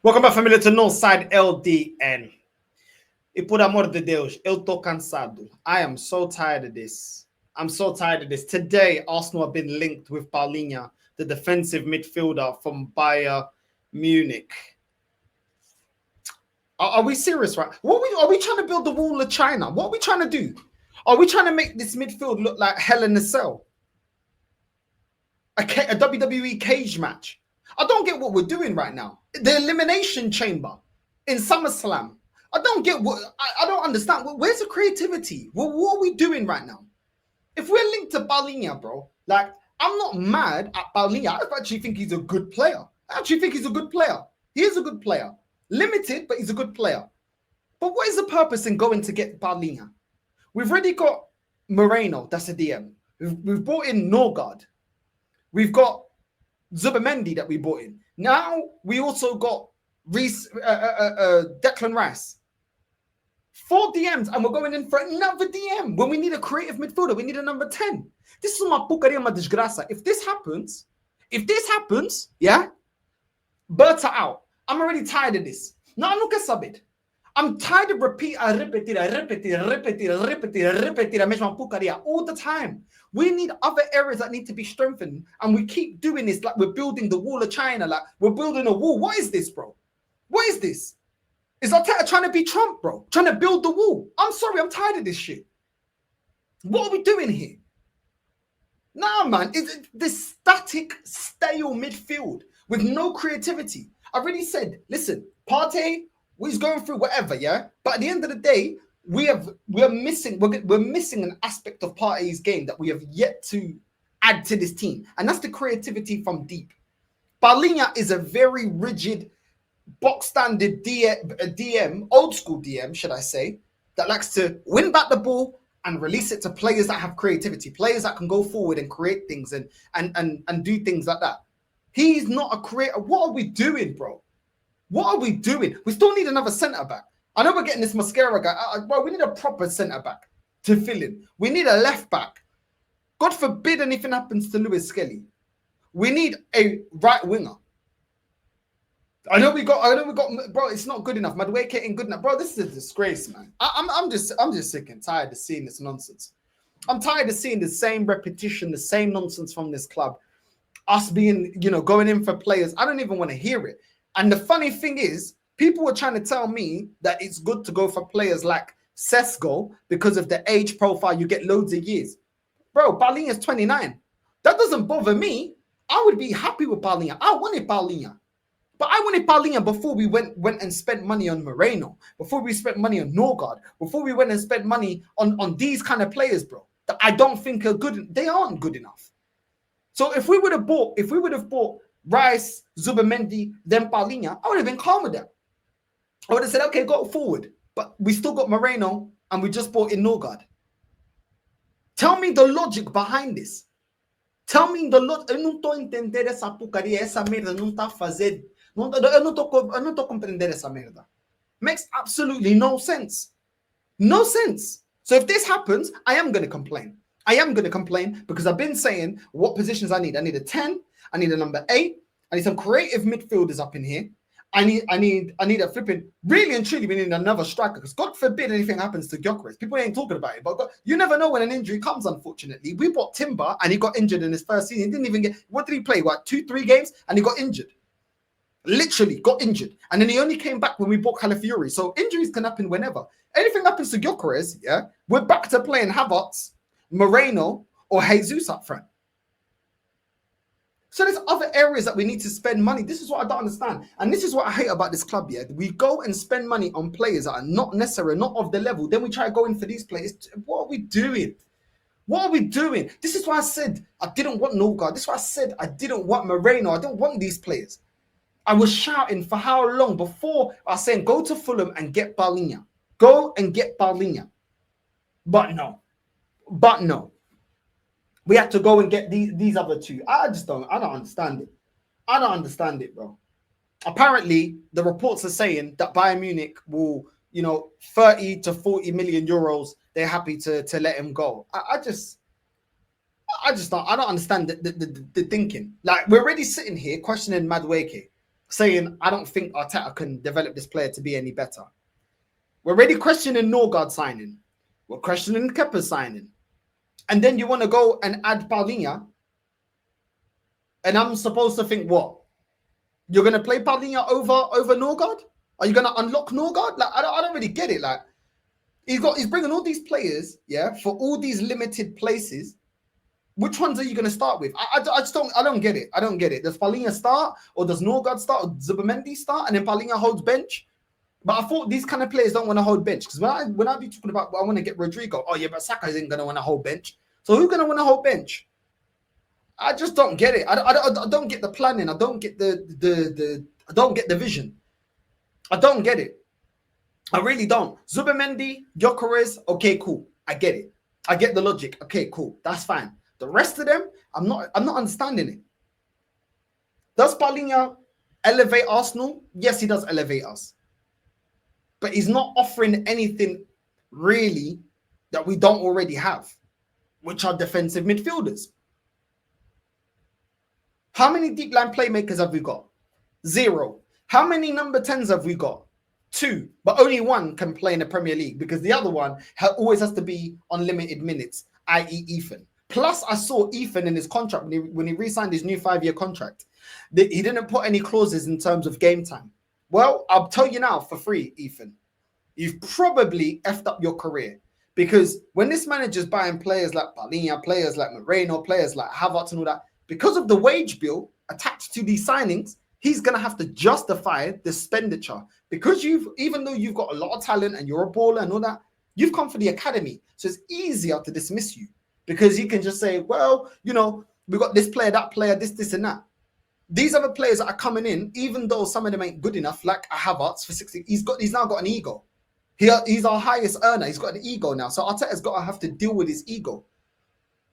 Welcome back, família, to NorthsideLDN. E por amor de Deus, eu tô cansado. I am so tired of this. I'm so tired of this. Today, Arsenal have been linked with Paulinho, the defensive midfielder from Bayern Munich. Are we serious, right? Are we trying to build the wall of China? What are we trying to do? Are we trying to make this midfield look like Hell in a Cell? A WWE cage match? I don't get what we're doing right now. The Elimination Chamber in SummerSlam. I don't get what, I don't understand. Where's the creativity? What are we doing right now? If we're linked to Paulinho, bro, like, I'm not mad at Paulinho. I actually think he's a good player. He is a good player. Limited, but he's a good player. But what is the purpose in going to get Paulinho? We've already got Moreno, that's a DM. We've brought in Norgard. We've got Zubimendi that we brought in. Now we also got Declan Rice. 4 DMs, and we're going in for another DM when we need a creative midfielder. We need a number 10. This is uma porcaria, uma desgraça. If this happens, yeah, Berta out. I'm already tired of this. No, I nunca saber. I'm tired of repetir a mesma porcaria all the time. We need other areas that need to be strengthened, and we keep doing this like we're building the wall of China, like we're building a wall. What is this, bro? What is this? Is Arteta trying to be Trump, bro? Trying to build the wall? I'm sorry, I'm tired of this shit. What are we doing here? Nah, man, it's this static, stale midfield with no creativity. I already said, listen, Partey, he's going through whatever, yeah. But at the end of the day, we're missing an aspect of Partey's game that we have yet to add to this team, and that's the creativity from deep. Paulinho is a very rigid, box standard DM, old school DM, should I say, that likes to win back the ball and release it to players that have creativity, players that can go forward and create things and do things like that. He's not a creator. What are we doing, bro? What are we doing? We still need another centre back. I know we're getting this mascara guy. Bro, we need a proper centre back to fill in. We need a left back. God forbid anything happens to Lewis Skelly. We need a right winger. I know we got, bro, it's not good enough. Madueke ain't good enough. Bro, this is a disgrace, man. I'm just sick and tired of seeing this nonsense. I'm tired of seeing the same repetition, the same nonsense from this club. Us being, going in for players. I don't even want to hear it. And the funny thing is, people were trying to tell me that it's good to go for players like Sesko because of the age profile. You get loads of years. Bro, Paulinho is 29. That doesn't bother me. I would be happy with Paulinho. I wanted Paulinho. But I wanted Paulinho before we went and spent money on Moreno, before we spent money on Norgard, before we went and spent money on these kind of players, bro, that I don't think are good. They aren't good enough. So if we would have bought Rice, Zubimendi, then Paulinho, I would have been calm with that. I would have said, okay, go forward. But we still got Moreno and we just bought in Norgard. Tell me the logic behind this. Tell me the logic. Eu não estou a entender essa porcaria, essa merda não está a fazer. Eu não estou a compreender essa merda. Makes absolutely no sense. No sense. So if this happens, I am going to complain. I am going to complain because I've been saying what positions I need. I need a 10. I need a number 8. I need some creative midfielders up in here. I need a flipping, really and truly, we need another striker because God forbid anything happens to Gyökeres. People ain't talking about it, but God, you never know when an injury comes, unfortunately. We bought Timber and he got injured in his first season. He didn't even get, what did he play? What, 2-3 games? And he got injured. Literally got injured. And then he only came back when we bought Calafiori. So injuries can happen whenever. Anything happens to Gyökeres, yeah, we're back to playing Havertz, Moreno, or Jesus up front. So there's other areas that we need to spend money. This is what I don't understand. And this is what I hate about this club, yeah. We go and spend money on players that are not necessary, not of the level. Then we try going for these players. What are we doing? What are we doing? This is why I said I didn't want Norgard. This is why I said I didn't want Moreno. I don't want these players. I was shouting for how long before I was saying go to Fulham and get Paulinho. Go and get Paulinho. But no. We had to go and get these other two. I don't understand it. I don't understand it, bro. Apparently, the reports are saying that Bayern Munich will, 30 to 40 million euros, they're happy to let him go. I just don't understand the thinking. Like, we're already sitting here questioning Madueke. saying, I don't think Arteta can develop this player to be any better. We're already questioning Norgard signing. We're questioning Kepa signing. And then you want to go and add Paulinho. And I'm supposed to think what? You're going to play Paulinho over Norgard? Are you going to unlock Norgard? Like, I don't really get it. Like, he's bringing all these players, yeah, for all these limited places. Which ones are you going to start with? I don't get it. I don't get it. Does Paulinho start, or does Norgard start, or Zubimendi start, and then Paulinho holds bench? But I thought these kind of players don't want to hold bench, because when I be talking about I want to get Rodrigo, oh yeah, but Saka isn't going to want to hold bench. So who's going to want to hold bench? I just don't get it. I don't get the planning. I don't get I don't get the vision. I don't get it. I really don't. Zubimendi, Gyökeres, okay, cool. I get it. I get the logic. Okay, cool. That's fine. The rest of them, I'm not understanding it. Does Paulinho elevate Arsenal? Yes, he does elevate us. But he's not offering anything really that we don't already have, which are defensive midfielders. How many deep line playmakers have we got? 0. How many number 10s have we got? 2, but only one can play in the Premier League, because the other one always has to be on limited minutes, i.e. Ethan. Plus, I saw Ethan in his contract when he re-signed his new 5-year contract, that he didn't put any clauses in terms of game time. Well, I'll tell you now for free, Ethan, you've probably effed up your career, because when this manager's buying players like Paulinho, players like Moreno, players like Havertz and all that, because of the wage bill attached to these signings, he's going to have to justify the expenditure, because even though you've got a lot of talent and you're a baller and all that, you've come for the academy. So it's easier to dismiss you, because you can just say, well, you know, we got this player, that player, this and that. These other players that are coming in, even though some of them ain't good enough, like a Havertz for 60, he's now got an ego. He's our highest earner. He's got an ego now. So Arteta's got to have to deal with his ego.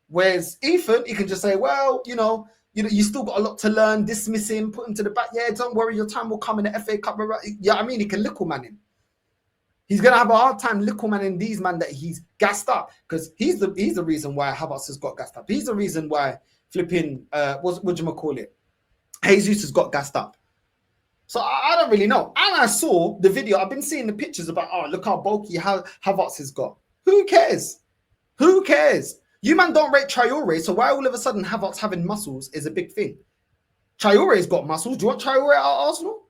Whereas Ethan, he can just say, well, you know, you still got a lot to learn, dismiss him, put him to the back. Yeah, don't worry, your time will come in the FA Cup. Yeah, I mean, he can little man him. He's going to have a hard time little manning these man that he's gassed up, because he's the reason why Havertz has got gassed up. He's the reason why flipping, what do you call it? Jesus has got gassed up. So I don't really know. And I saw the video. I've been seeing the pictures about, oh, look how bulky Havertz has got. Who cares? Who cares? You man don't rate Traore, so why all of a sudden Havertz having muscles is a big thing? Traore's got muscles. Do you want Traore at Arsenal?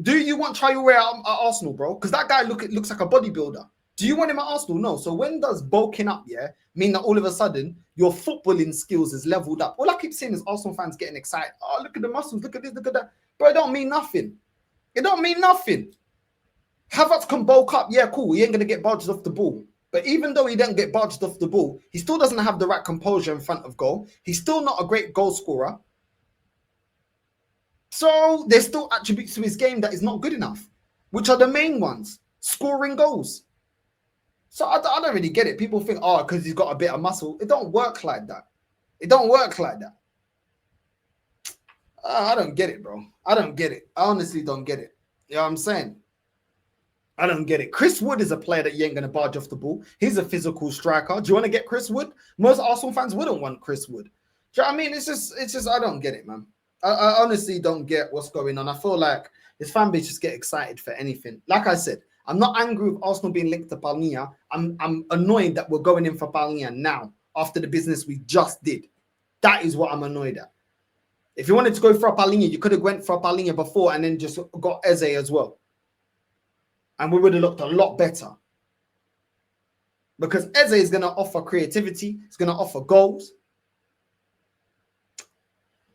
Do you want Traore at Arsenal, bro? Because that guy looks like a bodybuilder. Do you want him at Arsenal? No. So when does bulking up, mean that all of a sudden your footballing skills is leveled up? All I keep seeing is Arsenal fans getting excited. Oh, look at the muscles. Look at this, look at that. But it don't mean nothing. It don't mean nothing. Havertz can bulk up. Yeah, cool. He ain't going to get barged off the ball. But even though he didn't get barged off the ball, he still doesn't have the right composure in front of goal. He's still not a great goal scorer. So there's still attributes to his game that is not good enough, which are the main ones, scoring goals. So I don't really get it. People think, oh, because he's got a bit of muscle. It don't work like that. It don't work like that. I don't get it, bro. I don't get it. I honestly don't get it. You know what I'm saying? I don't get it. Chris Wood is a player that you ain't going to barge off the ball. He's a physical striker. Do you want to get Chris Wood? Most Arsenal fans wouldn't want Chris Wood. Do you know what I mean? It's just, I don't get it, man. I honestly don't get what's going on. I feel like this fan base just get excited for anything. Like I said, I'm not angry with Arsenal being linked to Paulinho. I'm annoyed that we're going in for Paulinho now after the business we just did. That is what I'm annoyed at. If you wanted to go for a Paulinho, you could have went for a Paulinho before and then just got Eze as well. And we would have looked a lot better. Because Eze is going to offer creativity. It's going to offer goals.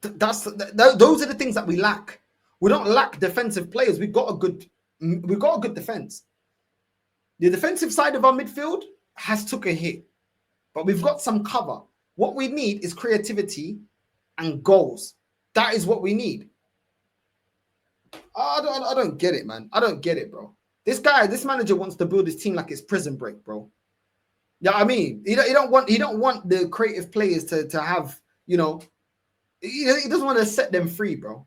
Those are the things that we lack. We don't lack defensive players. We've got a good defense. The defensive side of our midfield has took a hit. But we've got some cover. What we need is creativity and goals. That is what we need. I don't get it, man. I don't get it, bro. This manager wants to build his team like it's Prison Break, bro. Yeah, I mean, he don't want the creative players to have, you know, he doesn't want to set them free, bro.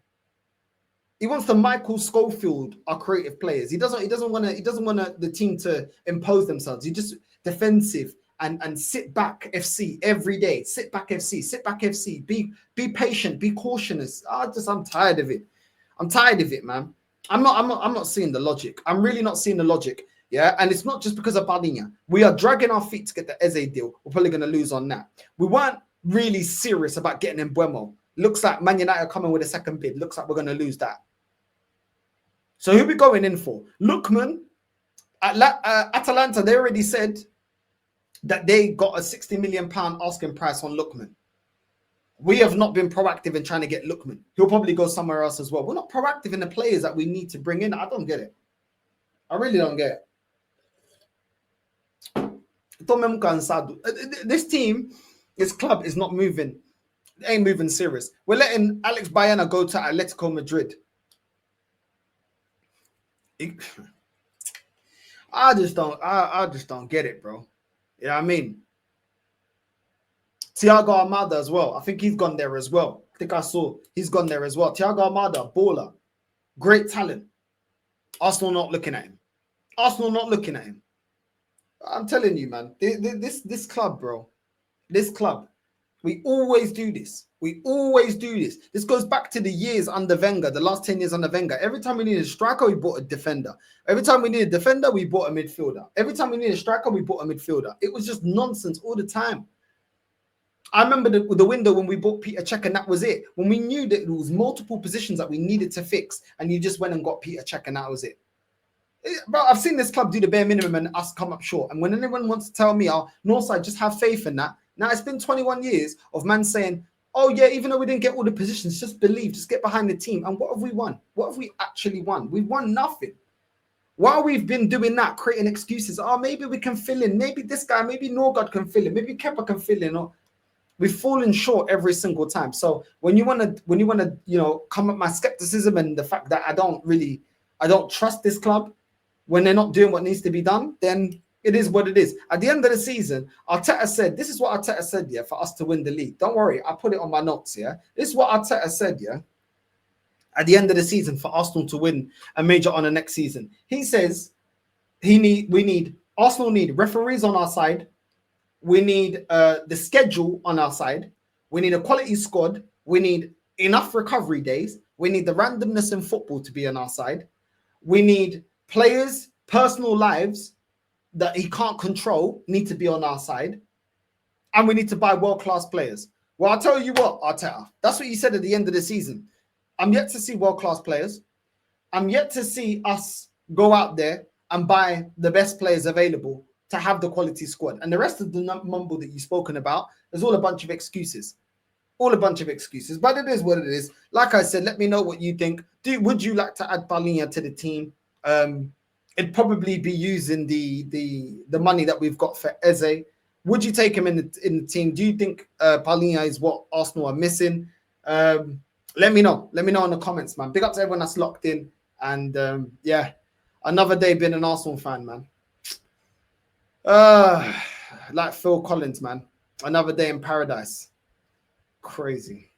He wants the Michael Schofield our creative players. He doesn't want the team to impose themselves. He just defensive and sit back FC every day. Sit back FC. Be patient. Be cautious. I'm tired of it. I'm tired of it, man. I'm not seeing the logic. I'm really not seeing the logic. Yeah, and it's not just because of Palhinha. We are dragging our feet to get the Eze deal. We're probably going to lose on that. We weren't really serious about getting Mbeumo. Looks like Man United are coming with a second bid. Looks like we're going to lose that. So who are we going in for? Lookman, Atalanta, they already said that they got a £60 million asking price on Lookman. We have not been proactive in trying to get Lookman. He'll probably go somewhere else as well. We're not proactive in the players that we need to bring in. I don't get it. I really don't get it. This team, this club is not moving. It ain't moving serious. We're letting Alex Baena go to Atletico Madrid. I just don't get it, bro. You know what I mean? Thiago Almada as well. I think he's gone there as well. I think I saw he's gone there as well. Thiago Almada, baller, great talent. Arsenal not looking at him. Arsenal not looking at him. I'm telling you, man. This club, bro. This club. We always do this. We always do this. This goes back to the years under Wenger, the last 10 years under Wenger. Every time we needed a striker, we bought a defender. Every time we needed a defender, we bought a midfielder. Every time we needed a striker, we bought a midfielder. It was just nonsense all the time. I remember the window when we bought Peter Cech, and that was it. When we knew that there was multiple positions that we needed to fix, and you just went and got Peter Cech, and that was it. Bro, I've seen this club do the bare minimum and us come up short. And when anyone wants to tell me, oh, Northside, just have faith in that. Now, it's been 21 years of man saying, oh, yeah, even though we didn't get all the positions, just believe, just get behind the team. And what have we won? What have we actually won? We've won nothing. While we've been doing that, creating excuses, oh, maybe we can fill in. Maybe this guy, maybe Norgard can fill in. Maybe Kepa can fill in. Or we've fallen short every single time. So when you want to, you know, come at my skepticism and the fact that I don't trust this club when they're not doing what needs to be done, then it is what it is. At the end of the season, Arteta said, this is what Arteta said, yeah, for us to win the league. Don't worry, I put it on my notes, yeah. This is what Arteta said, yeah. At the end of the season, for Arsenal to win a major honour next season, he says Arsenal need referees on our side. We need the schedule on our side. We need a quality squad. We need enough recovery days. We need the randomness in football to be on our side. We need players' personal lives that he can't control need to be on our side. And we need to buy world-class players. Well, I'll tell you what, Arteta, that's what you said at the end of the season. I'm yet to see world-class players. I'm yet to see us go out there and buy the best players available to have the quality squad. And the rest of the mumble that you've spoken about is all a bunch of excuses. All a bunch of excuses. But it is what it is. Like I said, let me know what you think. Would you like to add Palhinha to the team? It'd probably be using the money that we've got for Eze. Would you take him in the team? Do you think Palhinha is what Arsenal are missing? Let me know. Let me know in the comments, man. Big up to everyone that's locked in. And yeah, another day being an Arsenal fan, man. Like Phil Collins, man. Another day in paradise. Crazy.